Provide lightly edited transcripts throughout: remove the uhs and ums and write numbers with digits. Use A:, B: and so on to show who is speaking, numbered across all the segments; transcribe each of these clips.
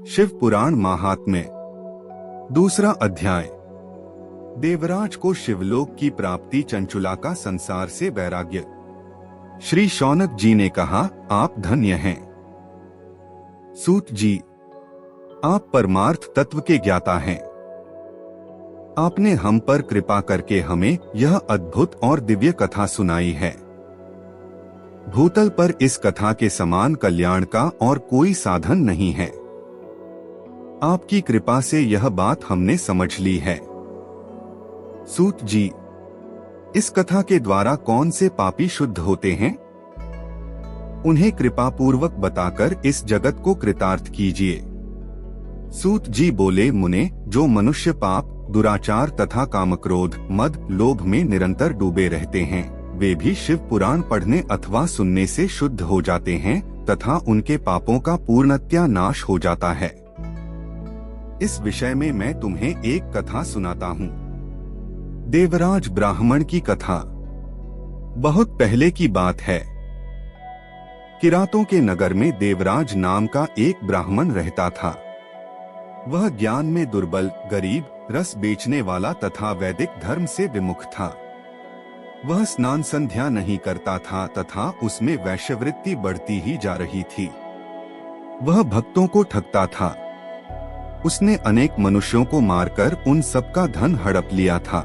A: शिव पुराण महात्म्य। दूसरा अध्याय। देवराज को शिवलोक की प्राप्ति, चंचुला का संसार से वैराग्य। श्री शौनक जी ने कहा, आप धन्य हैं। सूत जी, आप परमार्थ तत्व के ज्ञाता हैं। आपने हम पर कृपा करके हमें यह अद्भुत और दिव्य कथा सुनाई है। भूतल पर इस कथा के समान कल्याण का और कोई साधन नहीं है। आपकी कृपा से यह बात हमने समझ ली है। सूत जी, इस कथा के द्वारा कौन से पापी शुद्ध होते हैं? उन्हें कृपा पूर्वक बताकर इस जगत को कृतार्थ कीजिए। सूत जी बोले, मुने, जो मनुष्य पाप, दुराचार तथा कामक्रोध, मद, लोभ में निरंतर डूबे रहते हैं, वे भी शिव पुराण पढ़ने अथवा सुनने से शुद्ध हो जाते हैं तथा उनके पापों का पूर्णतया नाश हो जाता है। इस विषय में मैं तुम्हें एक कथा सुनाता हूँ। देवराज ब्राह्मण की कथा। बहुत पहले की बात है। किरातों के नगर में देवराज नाम का एक ब्राह्मण रहता था। वह ज्ञान में दुर्बल, गरीब, रस बेचने वाला तथा वैदिक धर्म से विमुख था। वह स्नान संध्या नहीं करता था तथा उसमें वैश्यवृत्ति बढ़ती ही जा रही थी। वह भक्तों को ठगता था। उसने अनेक मनुष्यों को मारकर उन सबका धन हड़प लिया था।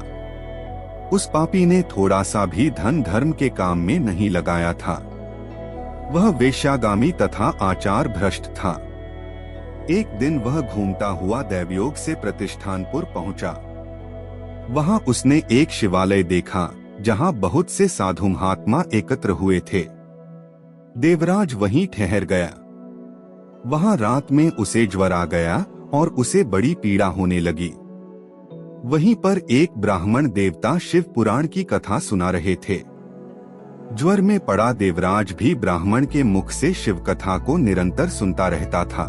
A: उस पापी ने थोड़ा सा भी धन धर्म के काम में नहीं लगाया था। वह वेश्यागामी तथा आचार भ्रष्ट था। एक दिन वह घूमता हुआ दैवयोग से प्रतिष्ठानपुर पहुंचा। वहां उसने एक शिवालय देखा जहां बहुत से साधु महात्मा एकत्र हुए थे। देवराज वहीं ठहर गया। वहां रात में उसे ज्वर आ गया और उसे बड़ी पीड़ा होने लगी। वहीं पर एक ब्राह्मण देवता शिव पुराण की कथा सुना रहे थे। ज्वर में पड़ा देवराज भी ब्राह्मण के मुख से शिव कथा को निरंतर सुनता रहता था।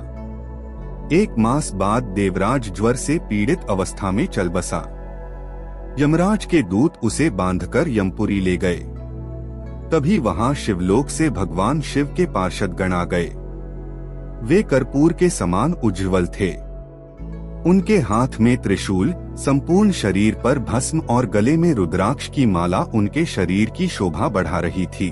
A: एक मास बाद देवराज ज्वर से पीड़ित अवस्था में चल बसा। यमराज के दूत उसे बांधकर यमपुरी ले गए। तभी वहां शिवलोक से भगवान शिव के पार्षद गण आ गए। वे कर्पूर के समान उज्ज्वल थे। उनके हाथ में त्रिशूल, संपूर्ण शरीर पर भस्म और गले में रुद्राक्ष की माला उनके शरीर की शोभा बढ़ा रही थी।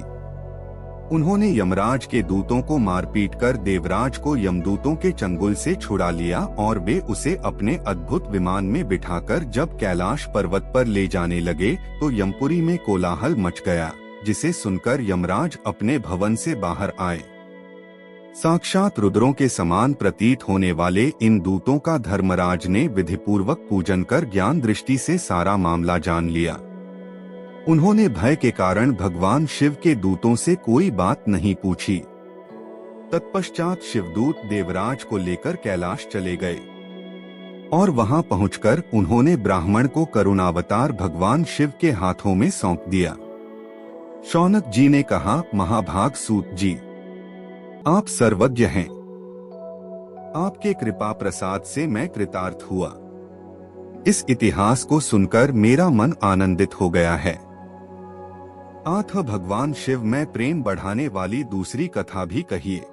A: उन्होंने यमराज के दूतों को मारपीट कर देवराज को यमदूतों के चंगुल से छुड़ा लिया और वे उसे अपने अद्भुत विमान में बिठाकर जब कैलाश पर्वत पर ले जाने लगे तो यमपुरी में कोलाहल मच गया, जिसे सुनकर यमराज अपने भवन से बाहर आए। साक्षात रुद्रों के समान प्रतीत होने वाले इन दूतों का धर्मराज ने विधिपूर्वक पूजन कर ज्ञान दृष्टि से सारा मामला जान लिया। उन्होंने भय के कारण भगवान शिव के दूतों से कोई बात नहीं पूछी। तत्पश्चात शिवदूत देवराज को लेकर कैलाश चले गए और वहां पहुंचकर उन्होंने ब्राह्मण को करुणावतार भगवान शिव के हाथों में सौंप दिया। शौनक जी ने कहा, महाभाग सूत जी, आप सर्वज्ञ हैं। आपके कृपा प्रसाद से मैं कृतार्थ हुआ। इस इतिहास को सुनकर मेरा मन आनंदित हो गया है। आठ भगवान शिव में प्रेम बढ़ाने वाली दूसरी कथा भी कहिए।